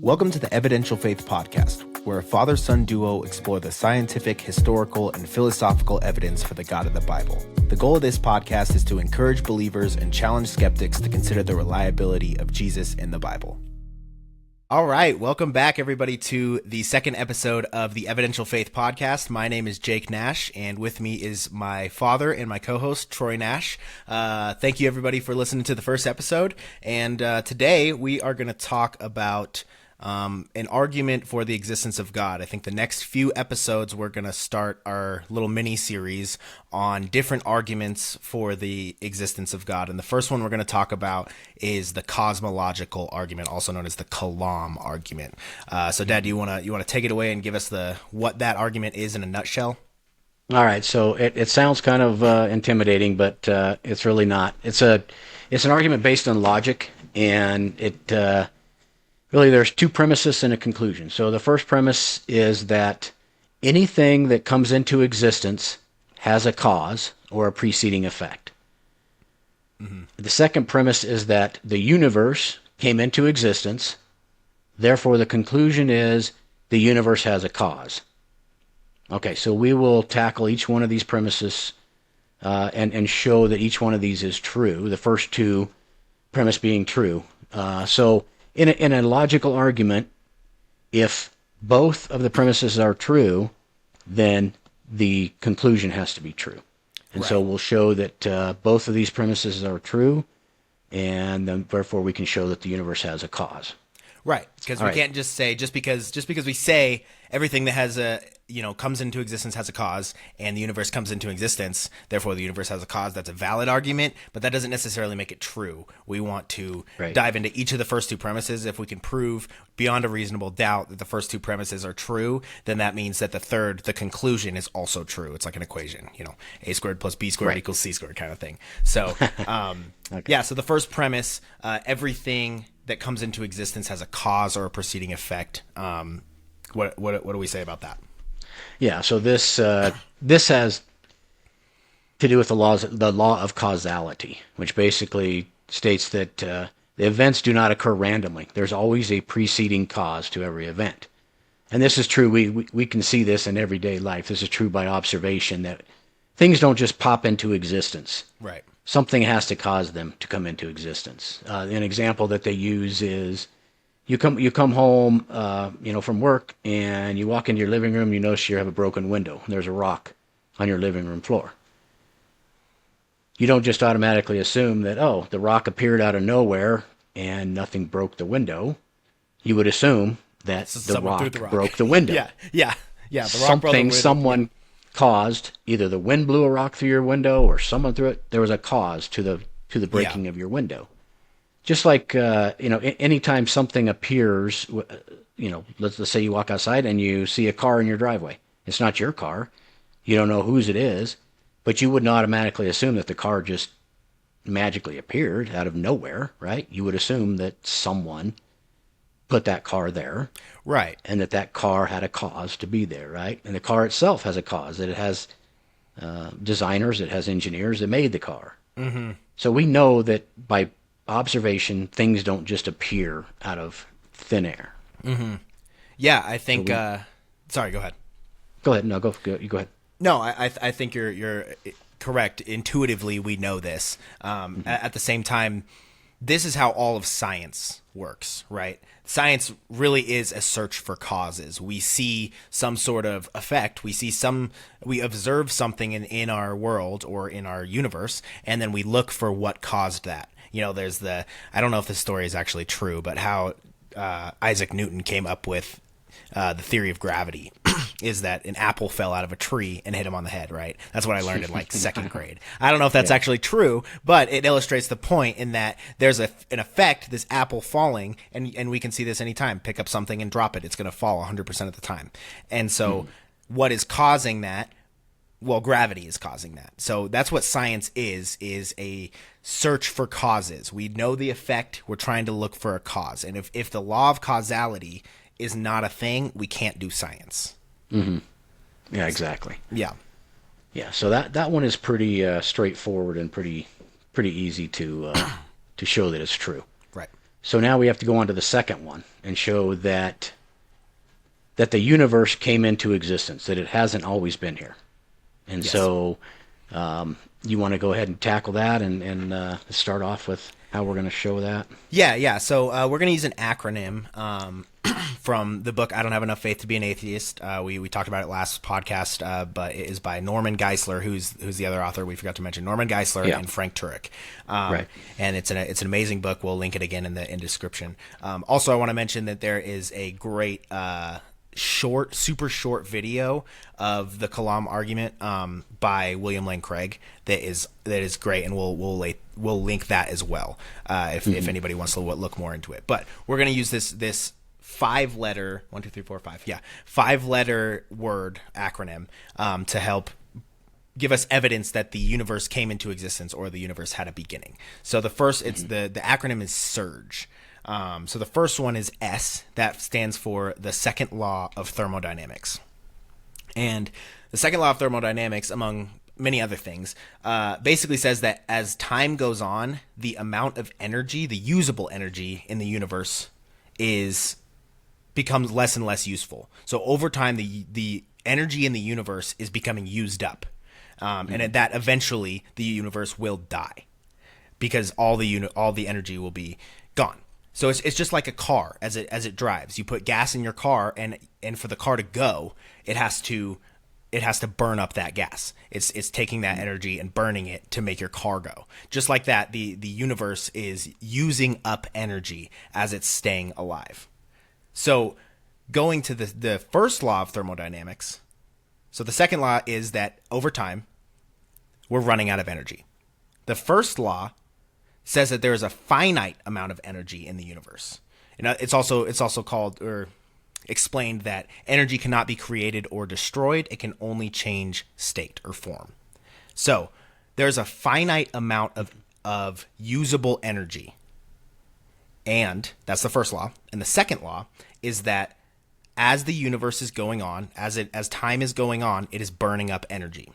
Welcome to the Evidential Faith Podcast, where a father-son duo explore the scientific, historical, and philosophical evidence for the God of the Bible. The goal of this podcast is to encourage believers and challenge skeptics to consider the reliability of Jesus in the Bible. All right, welcome back, everybody, to the second episode of the Evidential Faith Podcast. My name is Jake Nash, and with me is my father and my co-host, Troy Nash. Thank you, everybody, for listening to the first episode. And today we are going to talk about an argument for the existence of God. I think the next few episodes we're going to start our little mini-series on different arguments for the existence of God. And the first one we're going to talk about is the cosmological argument, also known as the Kalam Argument. So, Dad, you want to take it away and give us what that argument is in a nutshell? All right. So it sounds kind of intimidating, but it's really not. It's an argument based on logic, and really, there's two premises and a conclusion. So the first premise is that anything that comes into existence has a cause or a preceding effect. Mm-hmm. The second premise is that the universe came into existence. Therefore, the conclusion is the universe has a cause. Okay, so we will tackle each one of these premises and show that each one of these is true. The first two premise being true. In a logical argument, if both of the premises are true, then the conclusion has to be true. And so we'll show that both of these premises are true, and then therefore we can show that the universe has a cause. Right, because we can't just say just because we say everything that has comes into existence has a cause, and the universe comes into existence, therefore the universe has a cause. That's a valid argument, but that doesn't necessarily make it true. We want to dive into each of the first two premises. If we can prove beyond a reasonable doubt that the first two premises are true, then that means that the conclusion is also true. It's like an equation, a squared plus b squared equals c squared kind of thing. So, so the first premise, everything that comes into existence has a cause or a preceding effect. What do we say about that? Yeah, so this has to do with the law of causality, which basically states that the events do not occur randomly. There's always a preceding cause to every event. And this is true. We can see this in everyday life. This is true by observation, that things don't just pop into existence. Right. Something has to cause them to come into existence. An example that they use is you come home, from work, and you walk into your living room. You notice you have a broken window. There's a rock on your living room floor. You don't just automatically assume that the rock appeared out of nowhere and nothing broke the window. You would assume that the rock broke the window. Yeah. The rock broke the window. Someone caused, either the wind blew a rock through your window or someone threw it. There was a cause to the breaking of your window. Just like anytime something appears, let's say you walk outside and you see a car in your driveway. It's not your car. You don't know whose it is, but you wouldn't automatically assume that the car just magically appeared out of nowhere, right? You would assume that someone put that car there. Right. And that car had a cause to be there, right? And the car itself has a cause, that it has designers, it has engineers that made the car. Mm-hmm. So we know that by observation, things don't just appear out of thin air. Mm-hmm. Yeah, I think... sorry, go ahead. Go ahead. No, you go ahead. No, I think you're correct. Intuitively, we know this. At the same time, this is how all of science works, right? Science really is a search for causes. We see some sort of effect. We observe something in our world or in our universe, and then we look for what caused that. There's I don't know if this story is actually true, but how Isaac Newton came up with the theory of gravity is that an apple fell out of a tree and hit him on the head, right? That's what I learned in second grade. I don't know if that's actually true, but it illustrates the point in that there's an effect, this apple falling, and we can see this anytime. Pick up something and drop it. It's going to fall 100% of the time. And so what is causing that? Well, gravity is causing that. So that's what science is a search for causes. We know the effect. We're trying to look for a cause. And if the law of causality is not a thing, we can't do science. Mm-hmm. Yeah, exactly. Yeah. Yeah, so that one is pretty straightforward and pretty easy to show that it's true. Right. So now we have to go on to the second one and show that the universe came into existence, that it hasn't always been here. And Yes. so you want to go ahead and tackle that and start off with how we're going to show that? Yeah. So we're going to use an acronym from the book I Don't Have Enough Faith to Be an Atheist. We talked about it last podcast, but it is by Norman Geisler, who's the other author we forgot to mention. Norman Geisler and Frank Turek. Right. And it's an amazing book. We'll link it again in the description. Also, I want to mention that there is a great super short video of the Kalam Argument by William Lane Craig that is great, and we'll link that as well if anybody wants to look more into it. But we're going to use this 5-letter 5-letter word acronym to help give us evidence that the universe came into existence or the universe had a beginning. So the first, it's the acronym is SURGE. So the first one is S. That stands for the second law of thermodynamics. And the second law of thermodynamics, among many other things, basically says that as time goes on, the amount of energy, the usable energy in the universe, becomes less and less useful. So over time, the energy in the universe is becoming used up, and that eventually the universe will die because all the energy will be gone. So it's just like a car as it drives. You put gas in your car, and for the car to go, it has to burn up that gas. It's taking that energy and burning it to make your car go. Just like that, the universe is using up energy as it's staying alive. So going to the first law of thermodynamics, so the second law is that over time, we're running out of energy. The first law says that there is a finite amount of energy in the universe. And it's also called or explained that energy cannot be created or destroyed. It can only change state or form. So there's a finite amount of usable energy. And that's the first law. And the second law is that as the universe is going on, as time is going on, it is burning up energy.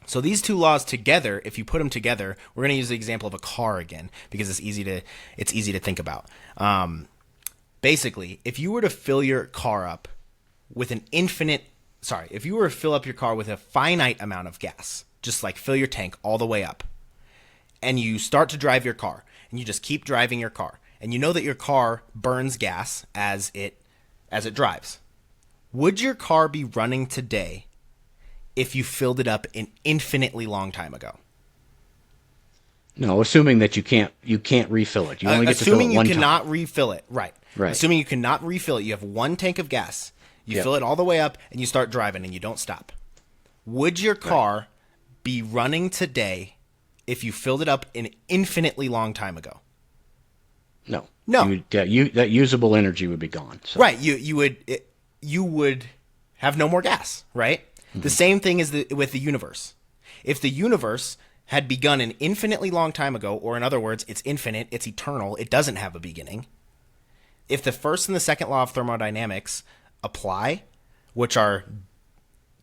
So these two laws together, if you put them together, we're going to use the example of a car again because it's easy to think about. Basically, if you were to fill your car up with if you were to fill up your car with a finite amount of gas, just like fill your tank all the way up, and you start to drive your car, and you just keep driving your car, and you know that your car burns gas as it drives, would your car be running today if you filled it up an infinitely long time ago? No, assuming that you can't refill it. You only get to fill it one time. Assuming you cannot refill it, right. Right. Assuming you cannot refill it, you have one tank of gas, you fill it all the way up, and you start driving, and you don't stop. Would your car be running today if you filled it up an infinitely long time ago? No. No. That usable energy would be gone. So. Right. You would have no more gas, right? Mm-hmm. The same thing is with the universe. If the universe had begun an infinitely long time ago, or in other words, it's infinite, it's eternal, it doesn't have a beginning. If the first and the second law of thermodynamics apply, which are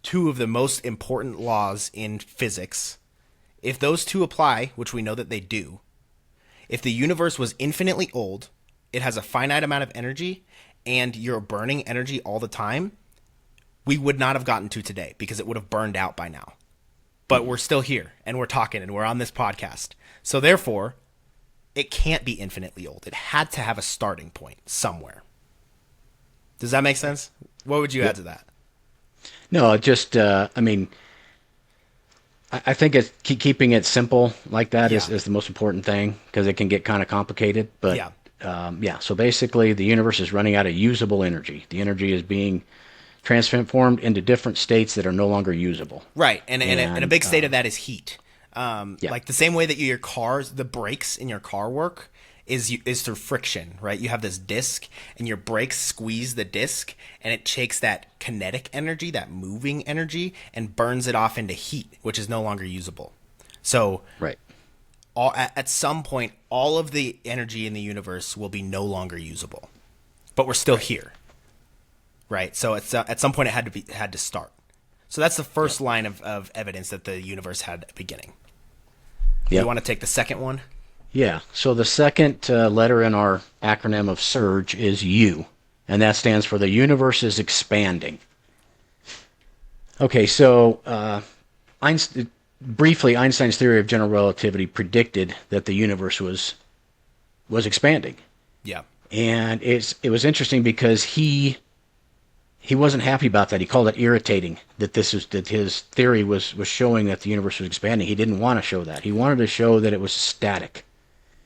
two of the most important laws in physics, if those two apply, which we know that they do, if the universe was infinitely old, it has a finite amount of energy, and you're burning energy all the time, we would not have gotten to today because it would have burned out by now. But we're still here, and we're talking, and we're on this podcast. So therefore, it can't be infinitely old. It had to have a starting point somewhere. Does that make sense? What would you add to that? No, just, I think it's keeping it simple like that is the most important thing because it can get kind of complicated. But so basically the universe is running out of usable energy. The energy is being transformed into different states that are no longer usable. Right, and a big state of that is heat. Like the same way that your cars, the brakes in your car work is through friction, right? You have this disc, and your brakes squeeze the disc, and it takes that kinetic energy, that moving energy, and burns it off into heat, which is no longer usable. So, at some point, all of the energy in the universe will be no longer usable, but we're still here, right? So at some point, it had to start. So that's the first line of evidence that the universe had a beginning. You want to take the second one? Yeah. So the second letter in our acronym of SURGE is U, and that stands for the universe is expanding. Okay, so briefly, Einstein's theory of general relativity predicted that the universe was expanding, Yeah. and it was interesting because he wasn't happy about that. He called it irritating that his theory was showing that the universe was expanding. He didn't want to show that. He wanted to show that it was static.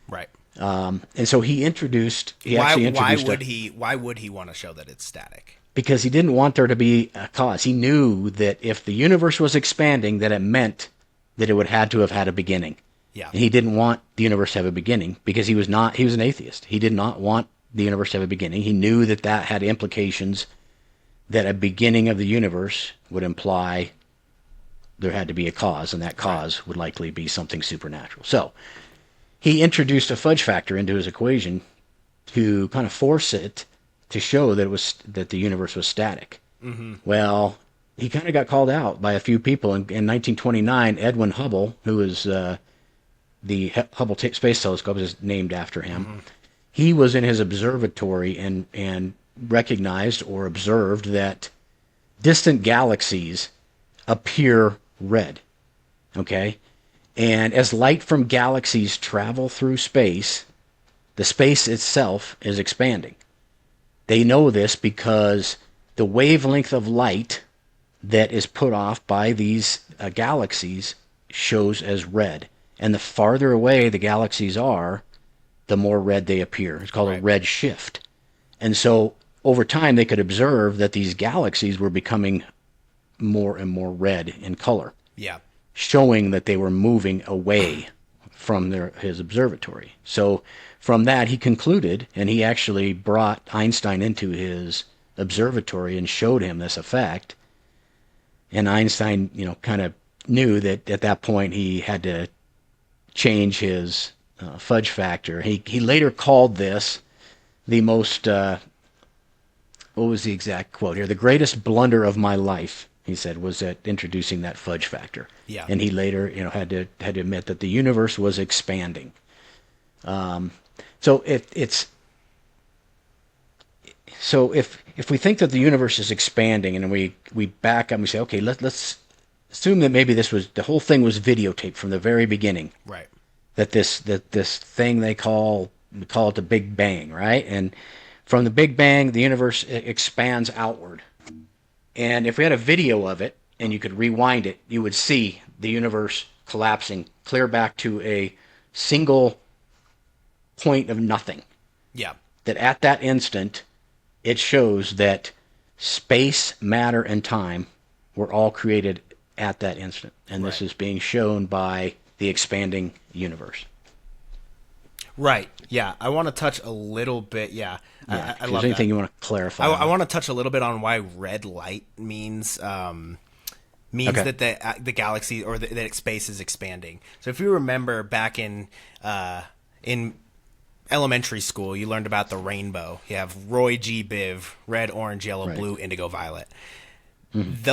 Right. And so he actually introduced why would he want to show that it's static? because he didn't want there to be a cause. He knew that if the universe was expanding, that it meant that it would had to have had a beginning. Yeah. And he didn't want the universe to have a beginning because he was an atheist. He did not want the universe to have a beginning. He knew that had implications, that a beginning of the universe would imply there had to be a cause, and that cause would likely be something supernatural. So he introduced a fudge factor into his equation to kind of force it to show that the universe was static. Mm-hmm. Well, he kind of got called out by a few people. In 1929, Edwin Hubble, who was the Hubble Space Telescope is named after him. Mm-hmm. He was in his observatory and recognized or observed that distant galaxies appear red. Okay? And as light from galaxies travel through space, the space itself is expanding. They know this because the wavelength of light that is put off by these galaxies shows as red. And the farther away the galaxies are, the more red they appear. It's called a red shift. And so over time they could observe that these galaxies were becoming more and more red in color. Yeah. Showing that they were moving away from his observatory. So from that he concluded, and he actually brought Einstein into his observatory and showed him this effect. And Einstein, kind of knew that at that point he had to change his fudge factor. He later called this the most, what was the exact quote here? The greatest blunder of my life, he said, was at introducing that fudge factor. Yeah. And he later, had to admit that the universe was expanding. So if we think that the universe is expanding and we back up and we say, okay, let's assume that maybe the whole thing was videotaped from the very beginning. Right. That this thing we call it the Big Bang, right? And from the Big Bang, the universe expands outward. And if we had a video of it and you could rewind it, you would see the universe collapsing clear back to a single point of nothing. Yeah. That at that instant, it shows that space, matter, and time were all created at that instant. And this is being shown by the expanding universe. Right. Yeah. I want to touch a little bit. Yeah. Yeah. I love anything that. you want to clarify? I want to touch a little bit on why red light means that the galaxy or that space is expanding. So if you remember back in elementary school, you learned about the rainbow. You have Roy G. Biv, red, orange, yellow, blue, indigo, violet. Mm-hmm.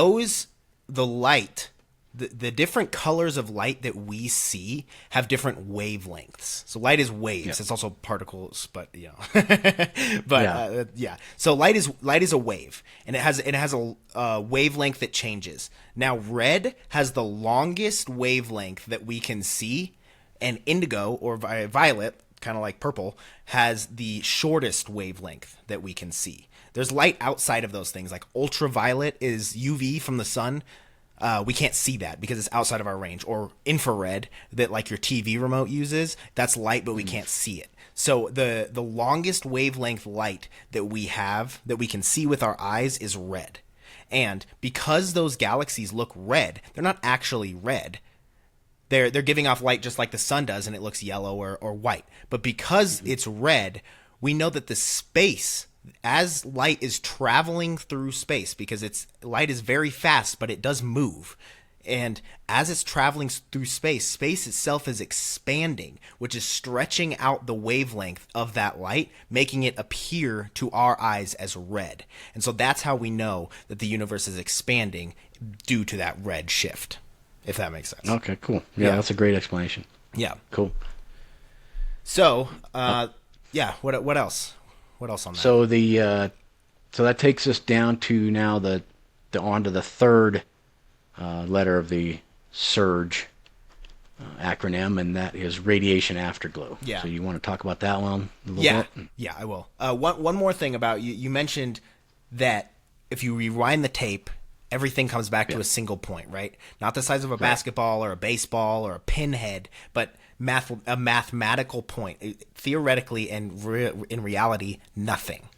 The light, the different colors of light that we see have different wavelengths. So light is waves. Yeah. It's also particles, but So light is a wave, and it has a wavelength that changes. Now red has the longest wavelength that we can see, and indigo or violet, kind of like purple, has the shortest wavelength that we can see. There's light outside of those things, like ultraviolet is UV from the sun. We can't see that because it's outside of our range. Or infrared, that like your TV remote uses, that's light, but we can't see it. So the longest wavelength light that we have, that we can see with our eyes, is red. And because those galaxies look red, they're not actually red. They're giving off light just like the sun does, and it looks yellow or white. But because it's red, we know that the space, as light is traveling through space, because light is very fast, but it does move. And as it's traveling through space itself is expanding, which is stretching out the wavelength of that light, making it appear to our eyes as red. And so that's how we know that the universe is expanding due to that red shift. If that makes sense. Okay, cool. Yeah, that's a great explanation. Yeah. Cool. So, yeah. What else? What else on that? So so that takes us down to now the on to the third letter of the surge acronym, and that is radiation afterglow. Yeah. So you want to talk about that one a little Yeah, bit? yeah, I will. One more thing about you. You mentioned that if you rewind the tape, everything comes back to a single point, right? Not the size of a basketball or a baseball or a pinhead, but a mathematical point. Theoretically and in reality, nothing.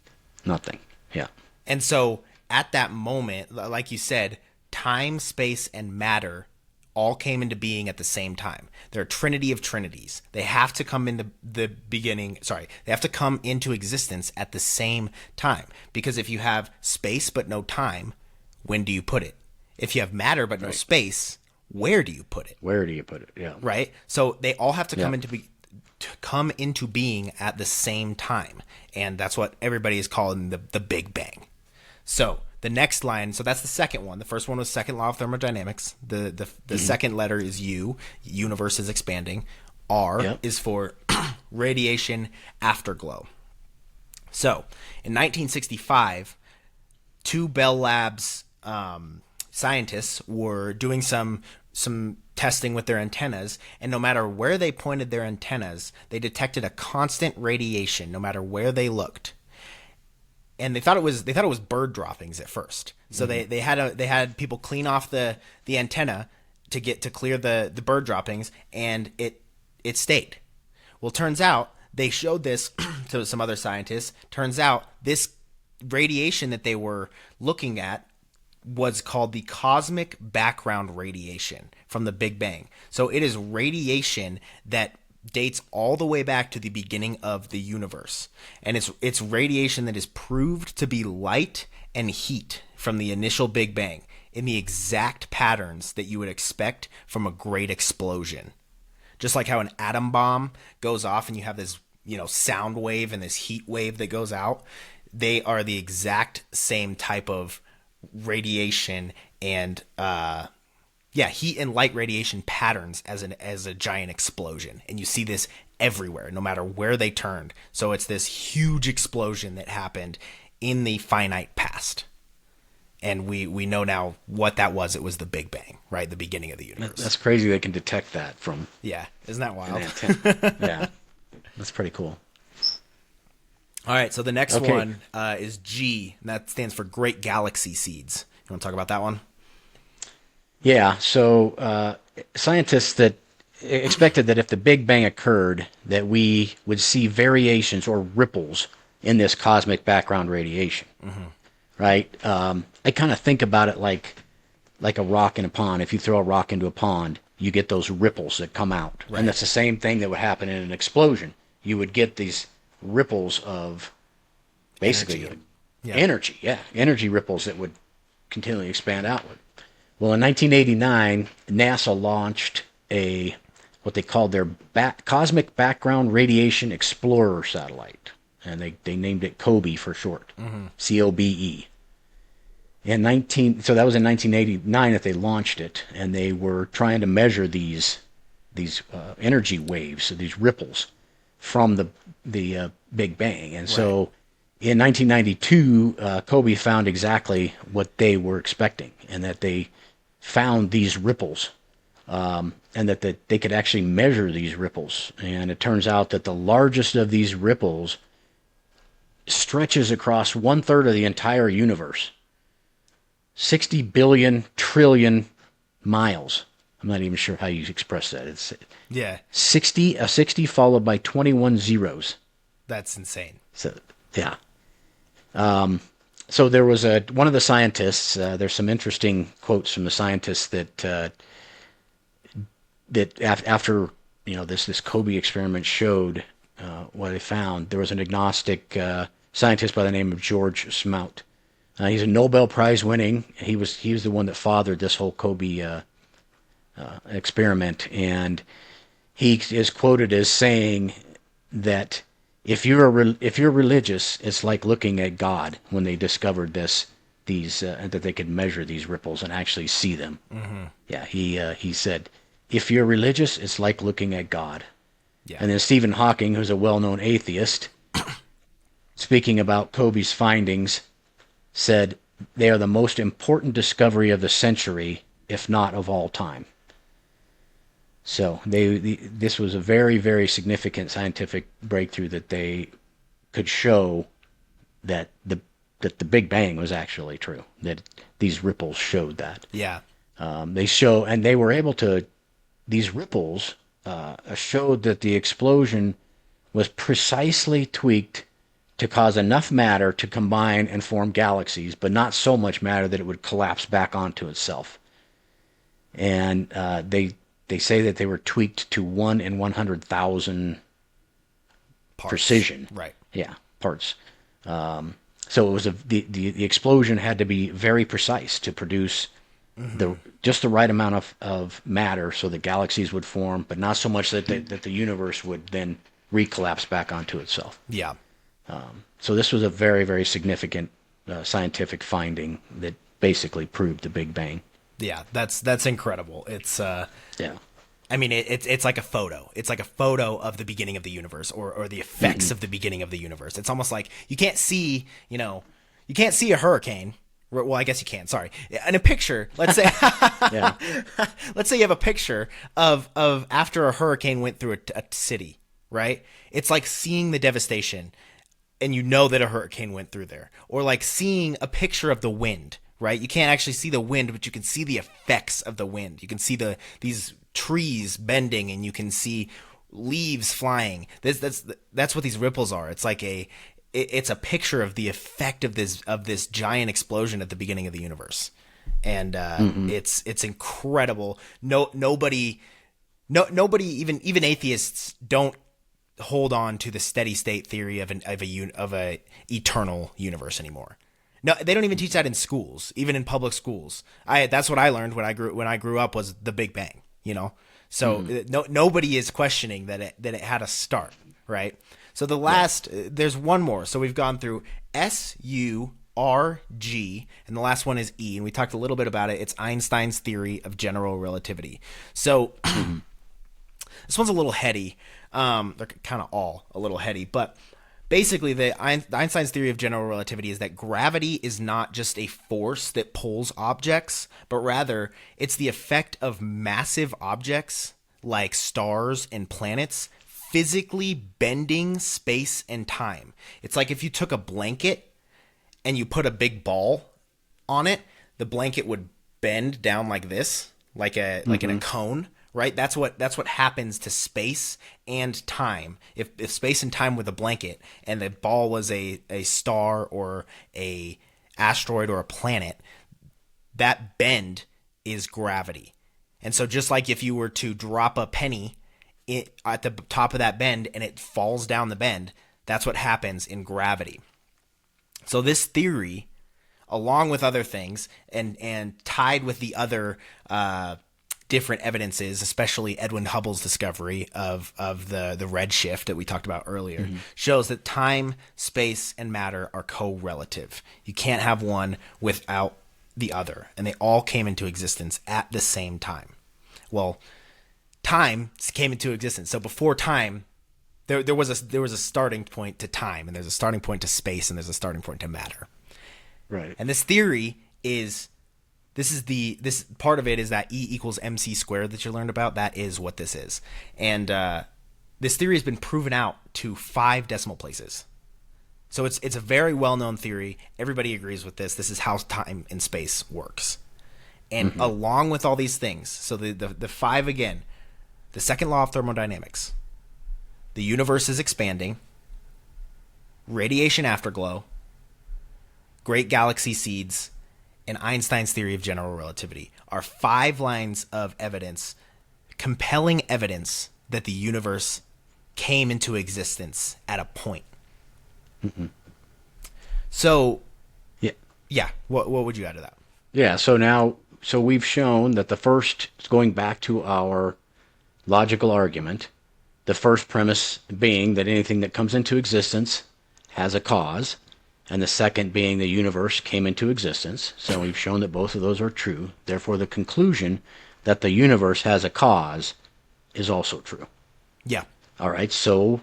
Nothing. Yeah. And so at that moment, like you said, time, space, and matter all came into being at the same time. They're a trinity of trinities. They have to come into they have to come into existence at the same time. Because if you have space but no time, when do you put it? If you have matter but no space, where do you put it? Where do you put it? Yeah. Right? So they all have to come into being at the same time. And that's what everybody is calling the Big Bang. So the next line, so that's the second one. The first one was second law of thermodynamics. The second letter is U. Universe is expanding. R is for radiation afterglow. So in 1965, two Bell Labs scientists were doing some testing with their antennas, and no matter where they pointed their antennas, they detected a constant radiation no matter where they looked. And they thought it was bird droppings at first. So they had people clean off the antenna to clear the bird droppings, and it stayed. Well, turns out they showed this to some other scientists. Turns out this radiation that they were looking at was called the cosmic background radiation from the Big Bang. So it is radiation that dates all the way back to the beginning of the universe. And it's radiation that is proved to be light and heat from the initial Big Bang in the exact patterns that you would expect from a great explosion. Just like how an atom bomb goes off and you have this, sound wave and this heat wave that goes out, they are the exact same type of radiation and heat and light radiation patterns as a giant explosion. And you see this everywhere, no matter where they turned. So it's this huge explosion that happened in the finite past. And we know now what that was. It was the Big Bang, right? The beginning of the universe. That's crazy they can detect that from Yeah. Isn't that wild? Yeah. That's pretty cool. All right. So the next one is G, and that stands for Great Galaxy Seeds. You want to talk about that one? Yeah, so scientists that expected that if the Big Bang occurred, that we would see variations or ripples in this cosmic background radiation, right? I kind of think about it like a rock in a pond. If you throw a rock into a pond, you get those ripples that come out. Right. And that's the same thing that would happen in an explosion. You would get these ripples of basically energy ripples that would continually expand outward. Well, in 1989, NASA launched what they called their Cosmic Background Radiation Explorer satellite, and they named it COBE for short, COBE. So that was in 1989 that they launched it, and they were trying to measure these energy waves, so these ripples from the Big Bang, and so in 1992, COBE found exactly what they were expecting, and that they found these ripples, and that they could actually measure these ripples. And it turns out that the largest of these ripples stretches across 1/3 of the entire universe. 60 billion trillion miles. I'm not even sure how you express that. It's 60 followed by 21 zeros. That's insane. So yeah. So there was one of the scientists. There's some interesting quotes from the scientists that after this COBE experiment showed what they found. There was an agnostic scientist by the name of George Smout. He's a Nobel Prize winning. He was the one that fathered this whole COBE experiment, and he is quoted as saying that if you're religious, it's like looking at God when they discovered that they could measure these ripples and actually see them. Yeah, he said, if you're religious, it's like looking at God. Yeah. And then Stephen Hawking, who's a well-known atheist, speaking about Kobe's findings, said they are the most important discovery of the century, if not of all time. So this was a very, very significant scientific breakthrough that they could show that the Big Bang was actually true. That these ripples showed that. Yeah. They were able to. These ripples showed that the explosion was precisely tweaked to cause enough matter to combine and form galaxies, but not so much matter that it would collapse back onto itself. And they say that they were tweaked to 1 in 100,000 precision. Right. Yeah, parts. So it was the explosion had to be very precise to produce just the right amount of matter so that galaxies would form, but not so much that the universe would then recollapse back onto itself. Yeah. So this was a very, very significant scientific finding that basically proved the Big Bang. Yeah, that's incredible. It's Yeah. I mean, it's like a photo. It's like a photo of the beginning of the universe, or the effects of the beginning of the universe. It's almost like you can't see a hurricane. Well, I guess you can. Sorry. In a picture, let's say, Yeah. let's say you have a picture of after a hurricane went through a city, right? It's like seeing the devastation, and you know that a hurricane went through there, or like seeing a picture of the wind, right? You can't actually see the wind, but you can see the effects of the wind. You can see these trees bending, and you can see leaves flying. That's what these ripples are. It's like it's a picture of the effect of this giant explosion at the beginning of the universe, and it's incredible. Nobody, even atheists don't hold on to the steady state theory of a eternal universe anymore. No, they don't even teach that in schools, even in public schools. That's what I learned when I grew up was the Big Bang. So nobody is questioning that it had a start, right? So there's one more. So we've gone through SURG, and the last one is E, and we talked a little bit about it. It's Einstein's theory of general relativity. So this one's a little heady. They're kind of all a little heady, but basically Einstein's theory of general relativity is that gravity is not just a force that pulls objects, but rather it's the effect of massive objects like stars and planets physically bending space and time. It's like if you took a blanket and you put a big ball on it, the blanket would bend down like this, like in a cone, right? That's what happens to space and time. If space and time were the blanket and the ball was a star or a asteroid or a planet, that bend is gravity. And so just like if you were to drop a penny at the top of that bend and it falls down the bend, that's what happens in gravity. So this theory, along with other things, and tied with the other different evidences, especially Edwin Hubble's discovery of the redshift that we talked about earlier, shows that time, space, and matter are co-relative. You can't have one without the other, and they all came into existence at the same time. Well, time came into existence. So before time, there was a starting point to time, and there's a starting point to space, and there's a starting point to matter. Right. And this theory is this part of it is that E equals mc squared that you learned about. That is what this is. And this theory has been proven out to 5 decimal places. So it's a very well-known theory. Everybody agrees with this. This is how time and space works. And along with all these things, so the 5 again, the second law of thermodynamics, the universe is expanding, radiation afterglow, great galaxy seeds, and Einstein's theory of general relativity are 5 lines of evidence, compelling evidence that the universe came into existence at a point. So, yeah. What would you add to that? Yeah. So we've shown that the first, going back to our logical argument, the first premise being that anything that comes into existence has a cause, and the second being the universe came into existence. So we've shown that both of those are true. Therefore, the conclusion that the universe has a cause is also true. Yeah. All right, so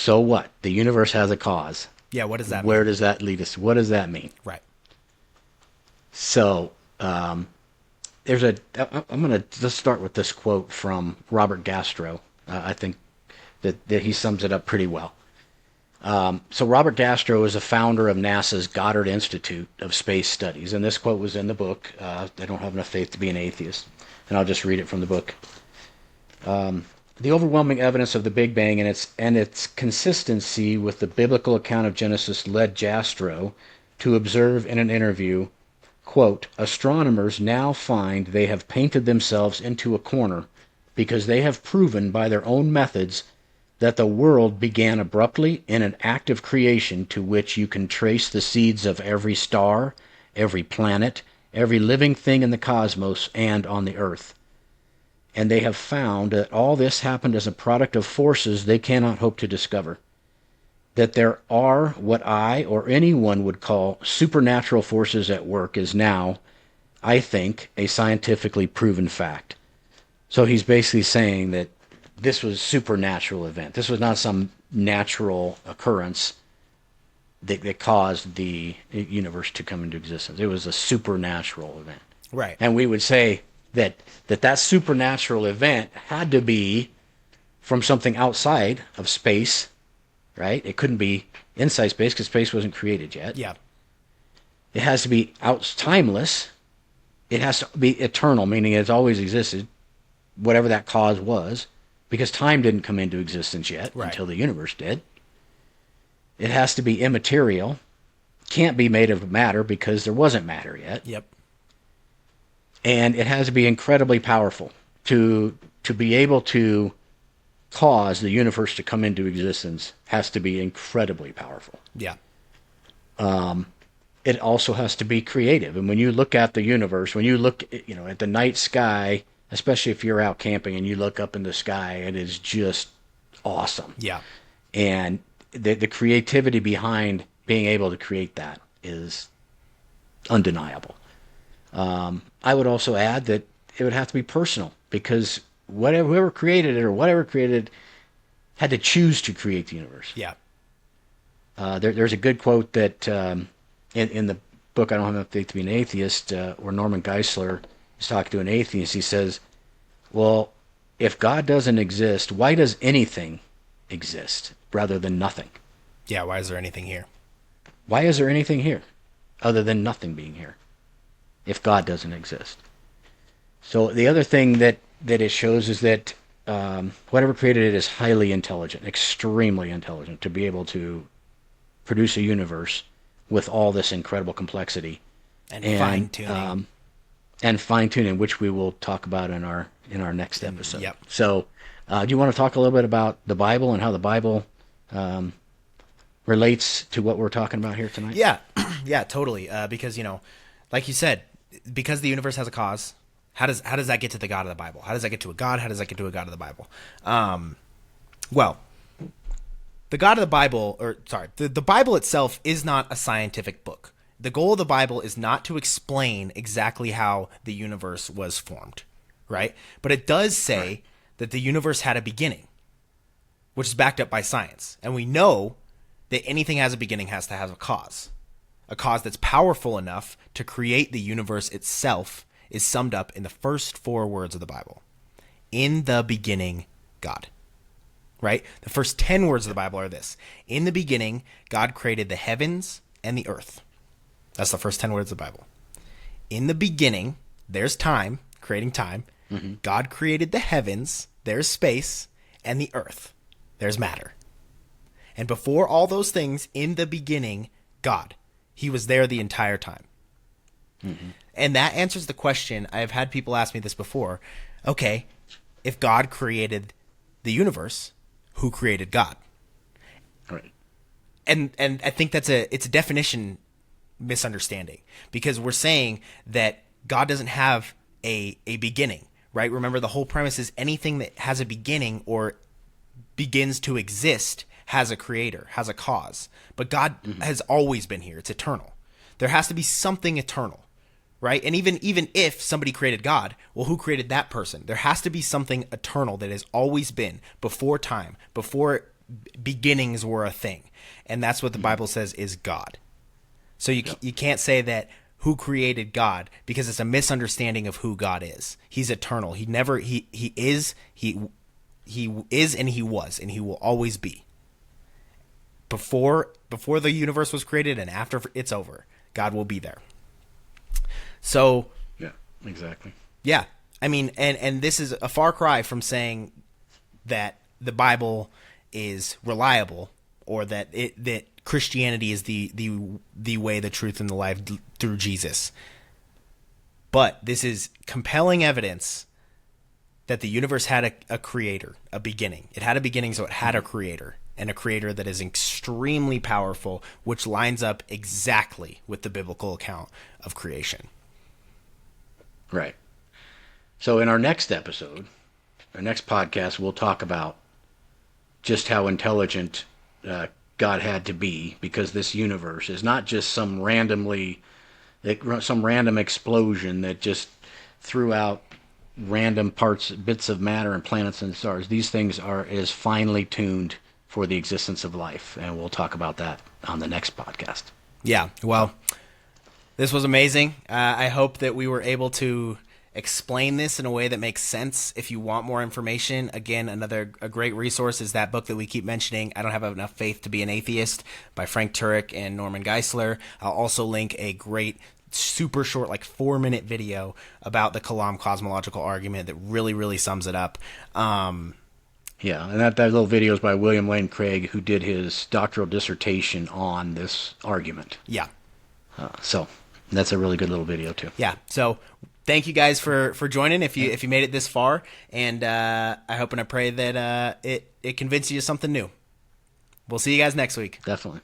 what? The universe has a cause. Yeah, what does that Where mean? does that lead us? What does that mean? Right. So there's a. I'm going to just start with this quote from Robert Gastro. I think that he sums it up pretty well. So Robert Gastro is a founder of NASA's Goddard Institute of Space Studies, and this quote was in the book. I don't have enough faith to be an atheist, and I'll just read it from the book. The overwhelming evidence of the Big Bang and its consistency with the biblical account of Genesis led Jastrow to observe in an interview, quote, "Astronomers now find they have painted themselves into a corner because they have proven by their own methods that the world began abruptly in an act of creation to which you can trace the seeds of every star, every planet, every living thing in the cosmos and on the earth. And they have found that all this happened as a product of forces they cannot hope to discover. That there are what I or anyone would call supernatural forces at work is now, I think, a scientifically proven fact." So he's basically saying that this was a supernatural event. This was not some natural occurrence that caused the universe to come into existence. It was a supernatural event. Right. And we would say that supernatural event had to be from something outside of space, right? It couldn't be inside space because space wasn't created yet. Yeah. It has to be timeless. It has to be eternal, meaning it's always existed, whatever that cause was, because time didn't come into existence yet until the universe did. It has to be immaterial. Can't be made of matter because there wasn't matter yet. Yep. And it has to be incredibly powerful to be able to cause the universe to come into existence. Has to be incredibly powerful. Yeah. It also has to be creative. And when you look at the universe, when you look at the night sky, especially if you're out camping and you look up in the sky, it is just awesome. Yeah. And the creativity behind being able to create that is undeniable. I would also add that it would have to be personal because whoever created it or whatever created it had to choose to create the universe. Yeah. There's a good quote that in the book, I don't have enough faith to be an atheist, where Norman Geisler is talking to an atheist. He says, well, if God doesn't exist, why does anything exist rather than nothing? Yeah, why is there anything here? Why is there anything here other than nothing being here if God doesn't exist? So the other thing that it shows is that whatever created it is highly intelligent, extremely intelligent, to be able to produce a universe with all this incredible complexity and fine-tuning. And fine-tuning, which we will talk about in our next episode. Yep. So do you want to talk a little bit about the Bible and how the Bible relates to what we're talking about here tonight? Yeah. Yeah, totally. Because, like you said, because the universe has a cause, how does that get to the God of the Bible? How does that get to a God? How does that get to a God of the Bible? Well, the God of the Bible, the Bible itself is not a scientific book. The goal of the Bible is not to explain exactly how the universe was formed, right? But it does say that the universe had a beginning, which is backed up by science. And we know that anything has a beginning has to have a cause that's powerful enough to create the universe itself is summed up in the first 4 words of the Bible. In the beginning, God. Right? The first 10 words of the Bible are this. In the beginning, God created the heavens and the earth. That's the first 10 words of the Bible. In the beginning, there's time, creating time. Mm-hmm. God created the heavens, there's space, and the earth, there's matter. And before all those things, in the beginning, God. He was there the entire time. Mm-hmm. And that answers the question. I've had people ask me this before. Okay, if God created the universe, who created God? Right. And I think it's a definition misunderstanding, because we're saying that God doesn't have a beginning, right? Remember, the whole premise is anything that has a beginning or begins to exist has a creator, has a cause. But God has always been here. It's eternal. There has to be something eternal, right? And even if somebody created God, well, who created that person? There has to be something eternal that has always been before time, before beginnings were a thing. And that's what the Bible says is God. So you can't say that who created God, because it's a misunderstanding of who God is. He's eternal. He is and he was and he will always be. Before the universe was created and after it's over, God will be there. So yeah, exactly. Yeah. I mean, and this is a far cry from saying that the Bible is reliable or that Christianity is the way, the truth, and the life through Jesus. But this is compelling evidence that the universe had a creator, a beginning. It had a beginning, so it had a creator, and a creator that is extremely powerful, which lines up exactly with the biblical account of creation. Right. So in our next episode, our next podcast, we'll talk about just how intelligent God had to be, because this universe is not just some random explosion that just threw out random bits of matter and planets and stars. These things are as finely tuned for the existence of life, and we'll talk about that on the next podcast. Yeah, well, this was amazing. I hope that we were able to explain this in a way that makes sense. If you want more information, again, a great resource is that book that we keep mentioning, I Don't Have Enough Faith to Be an Atheist, by Frank Turek and Norman Geisler. I'll also link a great super short, like 4-minute video about the Kalam Cosmological Argument that really, really sums it up. Yeah, and that little video is by William Lane Craig, who did his doctoral dissertation on this argument. Yeah. So that's a really good little video too. Yeah. So thank you guys for joining. If you made it this far, and I hope and I pray that it convinced you of something new. We'll see you guys next week. Definitely.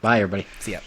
Bye, everybody. See ya.